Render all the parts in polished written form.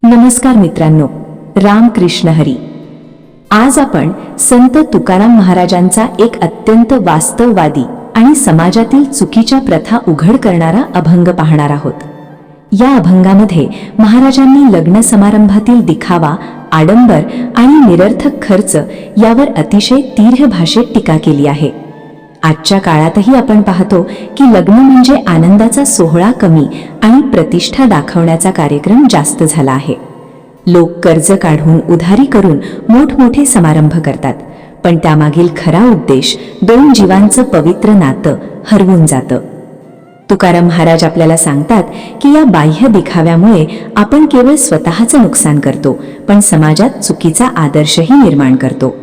नमस्कार मित्रांनो, रामकृष्ण हरी. आज आपण संत तुकाराम महाराजांचा एक अत्यंत वास्तववादी आणि समाजातील चुकीच्या प्रथा उघड करणारा अभंग पाहणार आहोत. या अभंगामध्ये महाराजांनी लग्न समारंभातील दिखावा, आडंबर आणि निरर्थक खर्च यावर अतिशय तीव्र भाषेत टीका केली आहे. आजच्या काळातही आपण पाहतो की लग्न म्हणजे आनंदाचा सोहळा कमी आणि प्रतिष्ठा दाखवण्याचा कार्यक्रम जास्त झाला आहे. लोक कर्ज काढून उधारी करून मोठमोठे समारंभ करतात, पण त्यामागील खरा उद्देश दोन जीवांचं पवित्र नातं हरवून जातं. तुकाराम महाराज आपल्याला सांगतात की या बाह्य दिखाव्यामुळे आपण केवळ स्वतःचं नुकसान करतो, पण समाजात चुकीचा आदर्शही निर्माण करतो.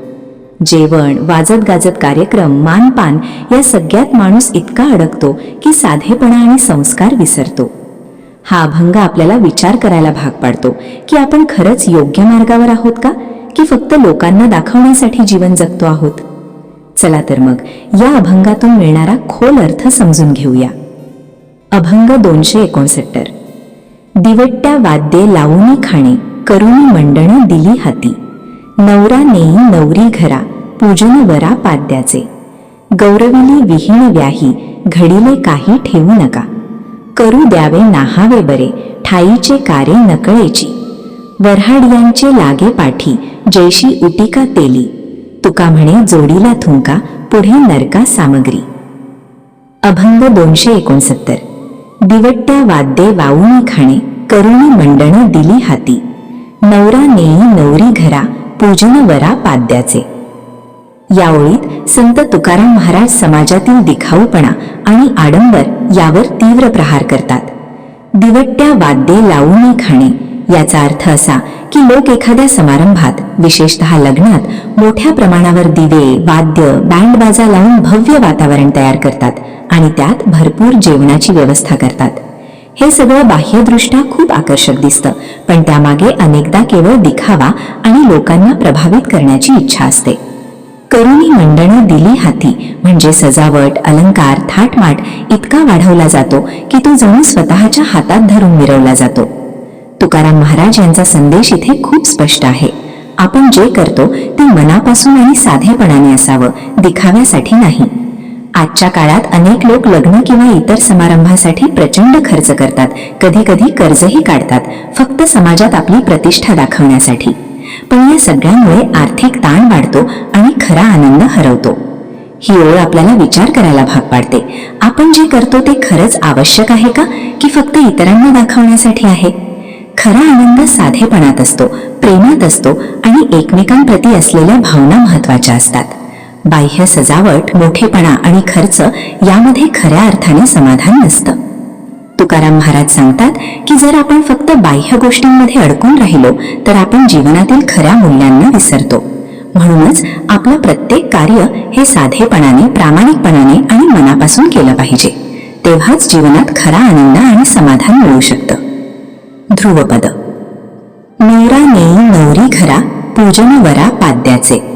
जेवण, वाजत गाजत कार्यक्रम, मानपान या सगळ्यात माणूस इतका अडकतो की साधेपणा आणि संस्कार विसरतो. हा अभंग आपल्याला विचार करायला भाग पाडतो की आपण खरंच योग्य मार्गावर आहोत का, की फक्त लोकांना दाखवण्यासाठी जीवन जगतो आहोत. चला तर मग या अभंगातून मिळणारा खोल अर्थ समजून घेऊया. अभंग 269. दिवट्या वाद्ये लावूनी खाणे, करुणी मंडण दिली हाती. नवरा नेई नवरी घरा, पूजन वरा पाद्याचे. गौरविली विहीण व्याही, घडिले काही ठेवू नका. करू द्यावे नाहावे बरे, ठाईचे कारे नकळेची. वऱ्हाडियांचे लागे पाठी, जैशी उटिका तेली. तुका म्हणे जोडीला थुंका, पुढे नरका सामग्री. अभंग 269. दिवट्या वाद्ये वावूनी खाणे, करुणी मंडण दिली हाती. नवरा नेई नवरी घरा, पूजन वरा पाद्याचे. या ओळीत संत तुकाराम महाराज समाजातील दिखाऊपणा आणि आडंबर यावर तीव्र प्रहार करतात. दिवट्या वाद्ये लावूनी खाणे याचा अर्थ असा की लोक एखाद्या समारंभात, विशेषतः लग्नात मोठ्या प्रमाणावर दिवे, वाद्य, बँड बाजा लावून भव्य वातावरण तयार करतात आणि त्यात भरपूर जेवणाची व्यवस्था करतात. हे सगळं बाह्यदृष्ट्या खूप आकर्षक दिसतं, पण त्यामागे अनेकदा केवळ दिखावा आणि लोकांना प्रभावित करण्याची इच्छा असते. करुणी मंडण दिली हाती म्हणजे सजावट, अलंकार, थाटमाट इतका वाढवला जातो की तो जणू स्वतःच्या हातात धरून मिरवला जातो. तुकाराम महाराज यांचा संदेश इथे खूप स्पष्ट आहे. आपण जे करतो ते मनापासून आणि साधेपणाने असावं, दिखाव्यासाठी नाही. आजच्या काळात अनेक लोक लग्न किंवा इतर समारंभासाठी प्रचंड खर्च करतात, कधी कधी कर्जही काढतात, फक्त समाजात आपली प्रतिष्ठा दाखवण्यासाठी. पण या सगळ्यामुळे आर्थिक ताण वाढतो आणि खरा आनंद हरवतो. ही ओळ आपल्याला विचार करायला भाग पाडते. आपण जे करतो ते खरंच आवश्यक आहे का, की फक्त इतरांना दाखवण्यासाठी आहे? खरा आनंद साधेपणात असतो, प्रेमात असतो आणि एकमेकांप्रती असलेल्या भावना महत्वाच्या असतात. बाह्य सजावट, मोठेपणा आणि खर्च यामध्ये खऱ्या अर्थाने समाधान नसतं. तुकाराम महाराज सांगतात की जर आपण फक्त बाह्य गोष्टींमध्ये अडकून राहिलो तर आपण जीवनातील खऱ्या मूल्यांना विसरतो. म्हणूनच आपलं प्रत्येक कार्य हे साधेपणाने, प्रामाणिकपणाने आणि मनापासून केलं पाहिजे. तेव्हाच जीवनात खरा आनंद आणि समाधान मिळू शकतं. ध्रुवपद. नवरा नेई नवरी घरा, पूजन वरा पाद्याचे.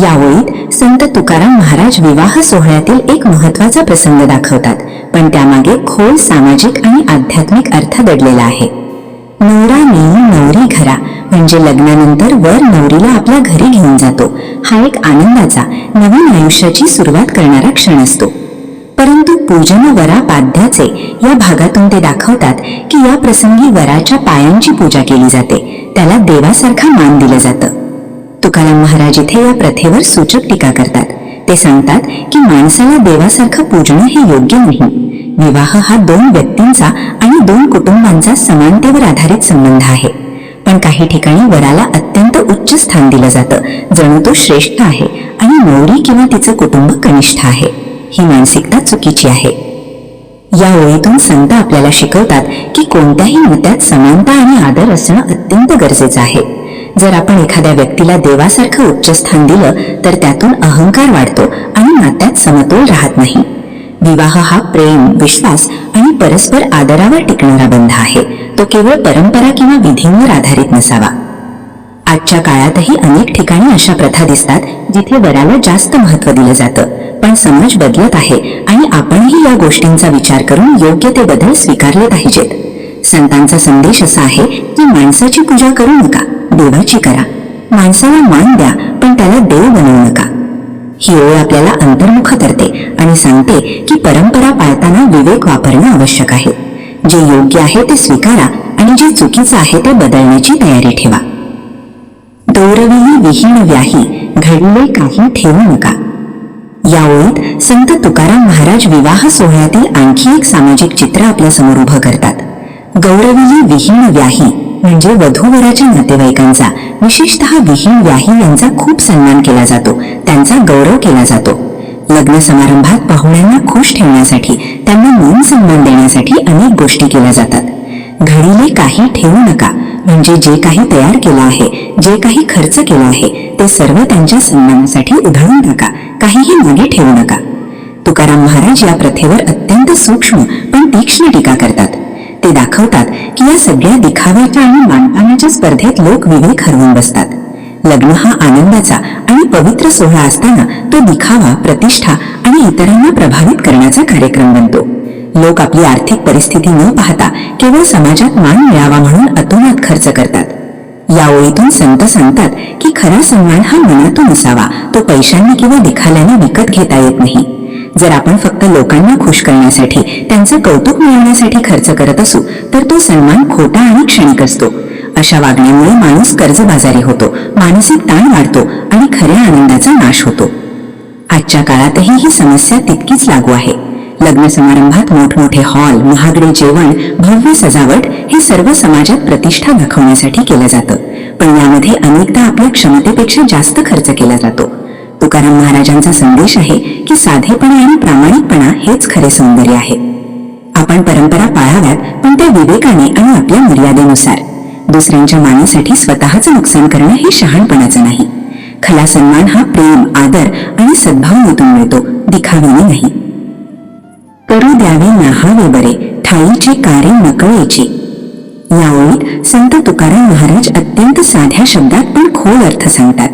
या ओळीत संत तुकाराम महाराज विवाह सोहळ्यातील एक महत्वाचा प्रसंग दाखवतात, पण त्यामागे खोल सामाजिक आणि आध्यात्मिक अर्थ दडलेला आहे. नवरा नेई नवरी घरा म्हणजे लग्नानंतर वर नवरीला आपल्या घरी घेऊन जातो. हा एक आनंदाचा, नवीन आयुष्याची सुरुवात करणारा क्षण असतो. परंतु पूजन वरा पाद्याचे या भागातून ते दाखवतात की या प्रसंगी वराच्या पायांची पूजा केली जाते, त्याला देवासारखा मान दिलं जातं. तुकाराम महाराज इथे या प्रथेवर सूचक टीका करतात. ते सांगतात की माणसाला देवासारखं पूजणं हे योग्य नाही. विवाह हा दोन व्यक्तींचा आणि दोन कुटुंबांचा समानतेवर आधारित संबंध आहे. पण काही ठिकाणी वराला अत्यंत उच्च स्थान दिलं जातं, जणू तो श्रेष्ठ आहे आणि नवरी किंवा तिचं कुटुंब कनिष्ठ आहे. ही मानसिकता चुकीची आहे. या ओळीतून संत आपल्याला शिकवतात की कोणत्याही नात्यात समानता आणि आदर असणं अत्यंत गरजेचं आहे. जर आपण एखाद्या व्यक्तीला देवासारखं उच्च स्थान दिलं तर त्यातून अहंकार वाढतो आणि नात्यात समतोल राहत नाही. विवाह हा प्रेम, विश्वास आणि परस्पर आदरावर टिकणारा बंध आहे. तो केवळ परंपरा किंवा विधींवर आधारित नसावा. आजच्या काळातही अनेक ठिकाणी अशा प्रथा दिसतात जिथे वराला जास्त महत्त्व दिलं जातं, पण समाज बदलत आहे आणि आपणही या गोष्टींचा विचार करून योग्य ते बदल स्वीकारले पाहिजेत. संतांचा संदेश असा आहे की माणसाची पूजा करू नका, देवाची करा. माणसाला मान द्या, पण त्याला देव बनवू नका. ही ओळ आपल्याला अंतर्मुख करते आणि सांगते की परंपरा पाळताना विवेक वापरणं आवश्यक आहे. जे योग्य आहे ते स्वीकारा आणि जे चुकीचं आहे ते बदलण्याची तयारी ठेवा. दौरविली विहीण व्याही, घडले काही ठेवू नका. या ओळीत संत तुकाराम महाराज विवाह सोहळ्यातील आणखी एक सामाजिक चित्र आपल्या समोर उभं करतात. गौरविली विहीण व्याही म्हणजे वधूवराच्या नातेवाईकांचा, विशेषतः विहीण व्याही यांचा खूप सन्मान केला जातो, त्यांचा गौरव केला जातो. लग्न समारंभात पाहुण्यांना खुश ठेवण्यासाठी, त्यांना मान सन्मान देण्यासाठी अनेक गोष्टी केल्या जातात. घडीले काही ठेवू नका म्हणजे जे काही तयार केलं आहे, जे काही खर्च केला आहे ते सर्व त्यांच्या सन्मानासाठी उधळून टाका, काहीही मागे ठेवू नका. तुकाराम महाराज या प्रथेवर अत्यंत सूक्ष्म पण तीक्ष्ण टीका करतात. ते दाखवतात की या सगळ्या दिखाव्याच्या आणि मानपानाच्या स्पर्धेत लोक विवेक हरवून बसतात. लग्न हा आनंदाचा आणि पवित्र सोहळा असताना तो दिखावा, प्रतिष्ठा आणि इतरांना प्रभावित करण्याचा कार्यक्रम बनतो. लोक आपली आर्थिक परिस्थिती न पाहता केवळ समाजात मान मिळावा म्हणून अतोनात खर्च करतात. या ओळीतून संत सांगतात की खरा सन्मान हा मनातून असावा, तो पैशांनी किंवा दिखाल्याने विकत घेता येत नाही. जर आपण फक्त लोकांना खुश करण्यासाठी, त्यांचं कौतुक मिळवण्यासाठी खर्च करत असू तर तो सन्मान खोटा आणि क्षणिक असतो. अशा वागण्यामुळे माणूस कर्जबाजारी होतो, मानसिक ताण वाढतो आणि खऱ्या आनंदाचा नाश होतो. आजच्या काळातही ही समस्या तितकीच लागू आहे. लग्न समारंभात मोठमोठे हॉल, महागडे जेवण, भव्य सजावट हे सर्व समाजात प्रतिष्ठा दाखवण्यासाठी केलं जातं, पण यामध्ये अनेकदा आपल्या क्षमतेपेक्षा जास्त खर्च केला जातो. तुकाराम महाराजांचा संदेश आहे की साधेपणा आणि प्रामाणिकपणा हेच खरे सौंदर्य आहे. आपण परंपरा पाळाव्यात, पण त्या विवेकाने आणि आपल्या मर्यादेनुसार. दुसऱ्यांच्या मानेसाठी स्वतःचं नुकसान करणं हे शहाणपणाचं नाही. खरा सन्मान हा प्रेम, आदर आणि सद्भावनेतून मिळतो, दिखाव्याने नाही. करू द्यावे नाहावे बरे, ठाईची कारे नकळेची. या ओळीत संत तुकाराम महाराज अत्यंत साध्या शब्दात पण खोल अर्थ सांगतात.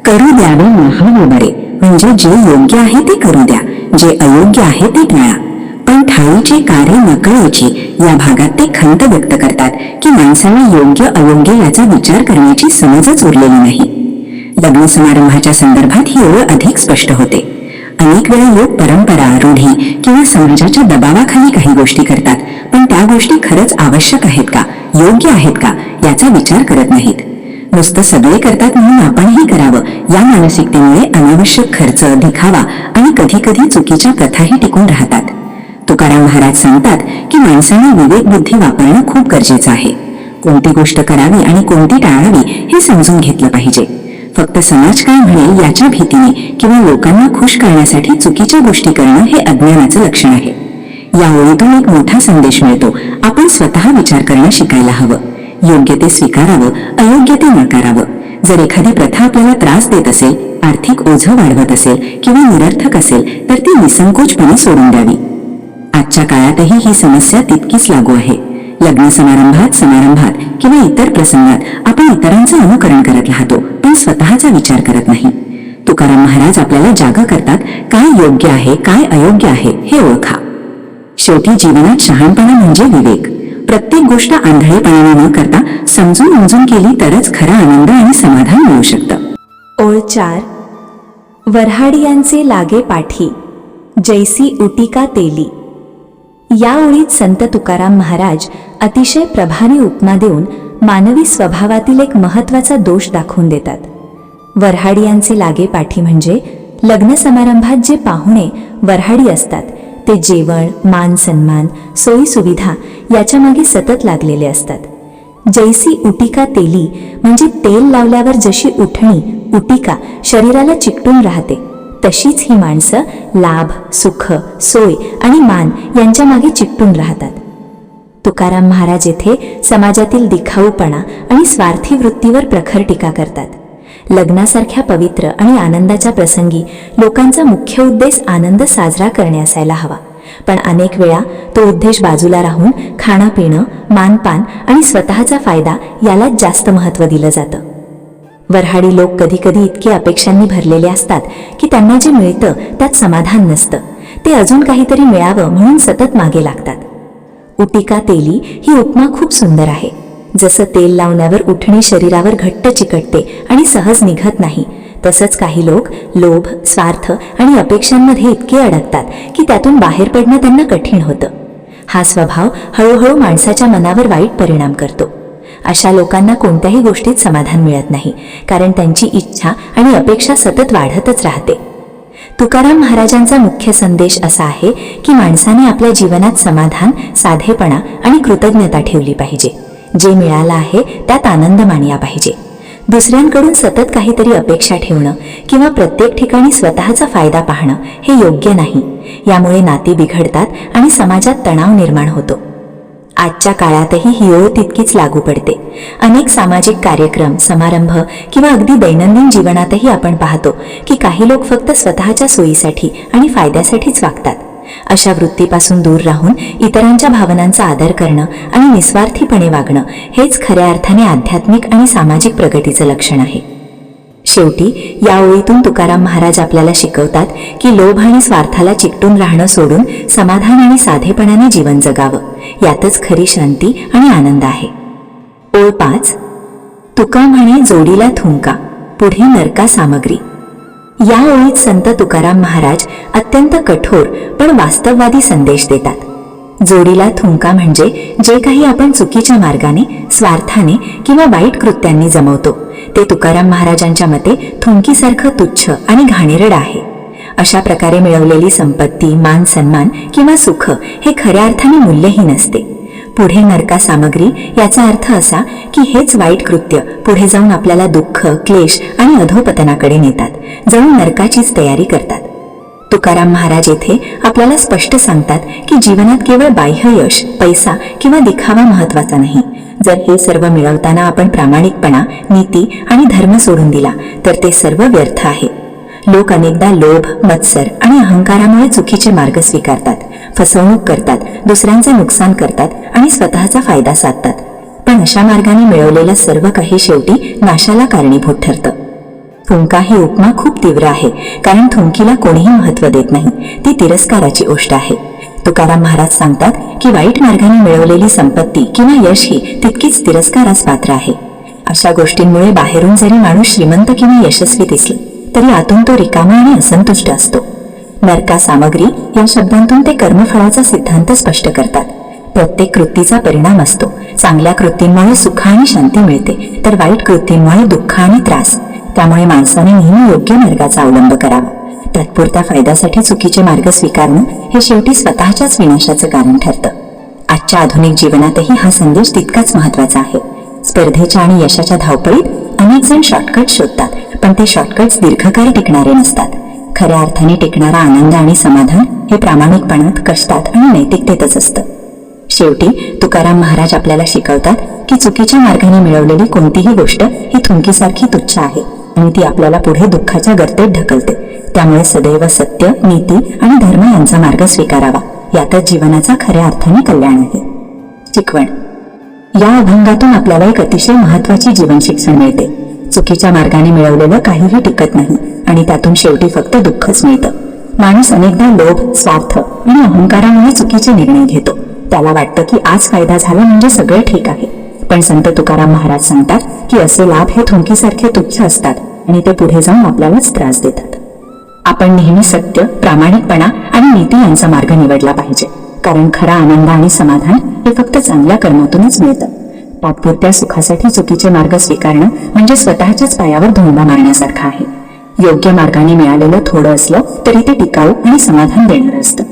करू द्यावे नाहावे बरे म्हणजे जे योग्य आहे ते करू द्या, जे अयोग्य आहे ते टाळा. पण ठाईची कारे नकळेची या भागात ते खंत व्यक्त करतात की माणसाला योग्य अयोग्य याचा विचार करण्याची समजच उरलेली नाही. लग्न समारंभाच्या संदर्भात ही ओळ अधिक स्पष्ट होते. अनेक वेळा लोक परंपरा, रूढी किंवा समाजाच्या दबावाखाली काही गोष्टी करतात, पण त्या गोष्टी खरंच आवश्यक आहेत का, योग्य आहेत का याचा विचार करत नाहीत. नुसतं सगळे करतात म्हणून आपणही करावं या मानसिकतेमुळे अनावश्यक खर्च, दिखावा आणि कधी कधी चुकीच्या प्रथाही टिकून राहतात. तुकाराम महाराज सांगतात की माणसाने विवेक बुद्धी वापरणं खूप गरजेचं आहे. कोणती गोष्ट करावी आणि कोणती टाळावी हे समजून घेतलं पाहिजे. फक्त समाज काय म्हणेल याच्या भीतीने किंवा लोकांना खुश करण्यासाठी चुकीच्या गोष्टी करणं हे अज्ञानाचं लक्षण आहे. या ओळीतून एक मोठा संदेश मिळतो. आपण स्वतः विचार करणं शिकायला हवं. योग्य ते स्वीकारावं, अयोग्य ते नाकारावं. जर एखादी प्रथा आपल्याला त्रास देत असेल, आर्थिक ओझं वाढवत असेल किंवा निरर्थक असेल तर ती निसंकोचपणे सोडून द्यावी. आजच्या काळातही ही समस्या तितकीच लागू आहे. लग्न समारंभात किंवा इतर प्रसंगात आपण इतरांचं अनुकरण करत राहतो, पण स्वतःचा विचार करत नाही. तुकाराम महाराज आपल्याला जागा करतात, काय योग्य आहे, काय अयोग्य आहे हे ओळखा. शेवटी जीवनात शहाणपणा म्हणजे विवेक. प्रत्येक गोष्ट आंधळेपणाने न करता समजून उमजून केली तरच खरा आनंद आणि समाधान मिळू शकतं. ओळ 4. वऱ्हाडियांचे लागे पाठी, जैसी उटिका तेली. या ओळीत संत तुकाराम महाराज अतिशय प्रभावी उपमा देऊन मानवी स्वभावातील एक महत्त्वाचा दोष दाखवून देतात. वऱ्हाडियांचे लागे पाठी म्हणजे लग्न समारंभात जे पाहुणे वऱ्हाडी असतात ते जेवण, मान सन्मान, सोयी सुविधा याच्या मागे सतत लागलेले असतात. जैसी उटिका तेली म्हणजे तेल लावल्यावर जशी उठणी, उटिका शरीराला चिकटून राहते, तशीच ही माणसं लाभ, सुख, सोय आणि मान यांच्या मागे चिकटून राहतात. तुकाराम महाराज येथे समाजातील दिखाऊपणा आणि स्वार्थी वृत्तीवर प्रखर टीका करतात. लग्नासारख्या पवित्र आणि आनंदाच्या प्रसंगी लोकांचा मुख्य उद्देश आनंद साजरा करणे असायला हवा, पण अनेक वेळा तो उद्देश बाजूला राहून खाणं पिणं, मानपान आणि स्वतःचा फायदा यालाच जास्त महत्त्व दिलं जातं. वऱ्हाडी लोक कधी कधी इतके अपेक्षांनी भरलेले असतात की त्यांना जे मिळतं त्यात समाधान नसतं. ते अजून काहीतरी मिळावं म्हणून सतत मागे लागतात. उटिका तेली ही उपमा खूप सुंदर आहे. जसं तेल लावण्यावर उठणी शरीरावर घट्ट चिकटते आणि सहज निघत नाही, तसंच काही लोक लोभ, स्वार्थ आणि अपेक्षांमध्ये इतके अडकतात की त्यातून बाहेर पडणं त्यांना कठीण होतं. हा स्वभाव हळूहळू माणसाच्या मनावर वाईट परिणाम करतो. अशा लोकांना कोणत्याही गोष्टीत समाधान मिळत नाही, कारण त्यांची इच्छा आणि अपेक्षा सतत वाढतच राहते. तुकाराम महाराजांचा मुख्य संदेश असा आहे की माणसाने आपल्या जीवनात समाधान, साधेपणा आणि कृतज्ञता ठेवली पाहिजे. जे मिळालं आहे त्यात आनंद मानला पाहिजे. दुसऱ्यांकडून सतत काहीतरी अपेक्षा ठेवणं किंवा प्रत्येक ठिकाणी स्वतःचा फायदा पाहणं हे योग्य नाही. यामुळे नाती बिघडतात आणि समाजात तणाव निर्माण होतो. आजच्या काळातही ही ओळ तितकीच लागू पडते. अनेक सामाजिक कार्यक्रम, समारंभ किंवा अगदी दैनंदिन जीवनातही आपण पाहतो की काही लोक फक्त स्वतःच्या सोयीसाठी आणि फायद्यासाठीच वागतात. अशा वृत्तीपासून दूर राहून इतरांच्या भावनांचा आदर करणं आणि निस्वार्थीपणे वागणं हेच खऱ्या अर्थाने आध्यात्मिक आणि सामाजिक प्रगतीचं लक्षण आहे. शेवटी या ओळीतून तुकाराम महाराज आपल्याला शिकवतात की लोभ आणि स्वार्थाला चिकटून राहणं सोडून समाधान आणि साधेपणाने जीवन जगावं. यातच खरी शांती आणि आनंद आहे. ओळ 5. तुका म्हणे जोडीला थुंका, पुढे नरका सामग्री. या ओळीत संत तुकाराम महाराज अत्यंत कठोर पण वास्तववादी संदेश देतात. जोडीला थुंका म्हणजे जे काही आपण चुकीच्या मार्गाने, स्वार्थाने किंवा वाईट कृत्यांनी जमवतो ते तुकाराम महाराजांच्या मते थुंकीसारखं तुच्छ आणि घाणेरड आहे. अशा प्रकारे मिळवलेली संपत्ती, मान सन्मान किंवा सुख हे खऱ्या अर्थाने मूल्यहीन असते. पुढे नरका सामग्री याचा अर्थ असा की हेच वाईट कृत्य पुढे जाऊन आपल्याला दुःख, क्लेश आणि अधोपतनाकडे नेतात, जणू नरकाचीच तयारी करतात. तुकाराम महाराज येथे आपल्याला स्पष्ट सांगतात की जीवनात केवळ बाह्य यश, पैसा किंवा दिखावा महत्वाचा नाही. जर हे सर्व मिळवताना आपण प्रामाणिकपणा, नीती आणि धर्म सोडून दिला तर ते सर्व व्यर्थ आहे. लोक अनेकदा लोभ, मत्सर आणि अहंकारामुळे चुकीचे मार्ग स्वीकारतात, फसवणूक करतात, दुसऱ्यांचे नुकसान करतात आणि स्वतःचा फायदा साधतात. पण अशा मार्गाने मिळवलेलं सर्व काही शेवटी नाशाला कारणीभूत ठरतं. थुंका ही उपमा खूप तीव्र आहे, कारण थुंकीला कोणीही महत्त्व देत नाही. ती तिरस्काराची गोष्ट आहे. तुकाराम महाराज सांगतात की वाईट मार्गाने मिळवलेली संपत्ती किंवा यश ही तितकीच तिरस्कारास पात्र आहे. अशा गोष्टींमुळे बाहेरून जरी माणूस श्रीमंत किंवा यशस्वी दिसला तरी आतून तो रिकामा आणि असंतुष्ट असतो. नरका सामग्री या शब्दांतून ते कर्मफळाचा सिद्धांत स्पष्ट करतात. प्रत्येक कृतीचा परिणाम असतो. चांगल्या कृतींमुळे सुख आणि शांती मिळते, तर वाईट कृतींमुळे दुःख आणि त्रास. त्यामुळे माणसाने नेहमी योग्य मार्गाचा अवलंब करावा. तात्पुरत्या फायद्यासाठी चुकीचे मार्ग स्वीकारणं हे शेवटी स्वतःच्याच विनाशाचं कारण ठरतं. आजच्या आधुनिक जीवनातही हा संदेश तितकाच महत्वाचा आहे. स्पर्धेच्या आणि यशाच्या धावपळीत अनेक जण शॉर्टकट शोधतात, पण ते शॉर्टकट्स दीर्घकाळ टिकणारे नसतात. खऱ्या अर्थाने टिकणारा आनंद आणि समाधान हे प्रामाणिकपणात, कष्टात आणि नैतिकतेतच असतं. शेवटी तुकाराम महाराज आपल्याला शिकवतात की चुकीच्या मार्गाने मिळवलेली कोणतीही गोष्ट ही थुंकीसारखी तुच्छ आहे आणि ती आपल्याला पुढे दुःखाच्या गर्तेत ढकलते. त्यामुळे सदैव सत्य, नीती आणि धर्म यांचा मार्ग स्वीकारावा. यातच जीवनाचा खऱ्या अर्थाने कल्याण आहे. शिकवण. या अभंगातून आपल्याला एक अतिशय महत्वाची जीवन शिक्षण मिळते. चुकीच्या मार्गाने मिळवलेलं काहीही टिकत नाही आणि त्यातून शेवटी फक्त दुःखच मिळतं. माणूस अनेकदा लोभ, स्वार्थ आणि अहंकारामुळे चुकीचे निर्णय घेतो. त्याला वाटतं की आज फायदा झाला म्हणजे सगळं ठीक आहे. पण संत तुकाराम महाराज सांगतात की असे लाभ हे थुंकीसारखे तुच्छ असतात आणि ते पुढे जाऊन आपल्यालाच त्रास देतात. आपण नेहमी सत्य, प्रामाणिकपणा आणि नीती यांचा मार्ग निवडला पाहिजे, कारण खरा आनंद आणि समाधान हे फक्त चांगल्या कर्मातूनच मिळतं. तात्पुरत्या सुखासाठी चुकीचे मार्ग स्वीकारणं म्हणजे स्वतःच्याच पायावर धोंडा मारण्यासारखं आहे. योग्य मार्गाने मिळालेलं थोडं असलं तरी ते टिकाऊ आणि समाधान देणारं असतं.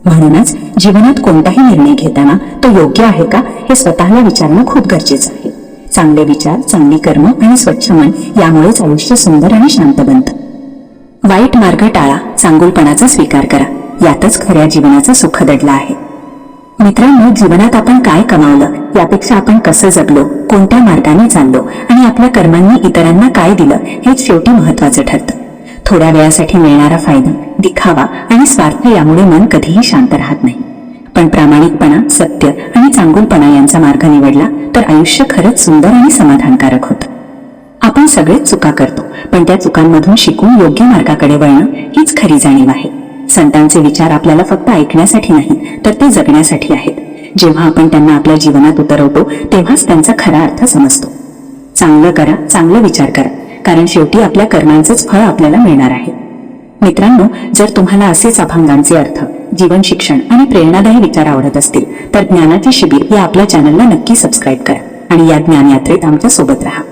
म्हणूनच जीवनात कोणताही निर्णय घेताना तो योग्य आहे का हे स्वतःला विचारणं खूप गरजेचं आहे. चांगले विचार, चांगली कर्म आणि स्वच्छ मन यामुळेच आयुष्य सुंदर आणि शांत बनतं. वाईट मार्ग टाळा, चांगुलपणाचा स्वीकार करा. यातच खऱ्या जीवनाचं सुख दडलं आहे. मित्रांनो, जीवनात आपण काय कमावलं यापेक्षा आपण कसं जगलो, कोणत्या मार्गाने चाललो आणि आपल्या कर्मांनी इतरांना काय दिलं हेच शेवटी महत्वाचं ठरतं. थोड्या वेळासाठी मिळणारा फायदा, दिखावा आणि स्वार्थ यामुळे मन कधीही शांत राहत नाही. पण प्रामाणिकपणा, सत्य आणि चांगुलपणा यांचा मार्ग निवडला तर आयुष्य खरंच सुंदर आणि समाधानकारक होतं. आपण सगळेच चुका करतो, पण त्या चुकांमधून शिकून योग्य मार्गाकडे वळणं हीच खरी जाणीव आहे. संतांचे विचार आपल्याला फक्त ऐकण्यासाठी नाही तर ते जगण्यासाठी आहेत. जेव्हा आपण त्यांना आपल्या जीवनात उतरवतो तेव्हाच त्यांचा खरा अर्थ समजतो. चांगलं करा, चांगलं विचार करा, कारण शेवटी आपल्या कर्मांचंच फळ आपल्याला मिळणार आहे. मित्रांनो, जर तुम्हाला असेच अभंगांचे अर्थ, जीवन शिक्षण आणि प्रेरणादायी विचार आवडत असतील तर ज्ञानाचे शिबिर या आपल्या चॅनलला नक्की सबस्क्राईब करा आणि या ज्ञान यात्रेत आमच्या सोबत राहा.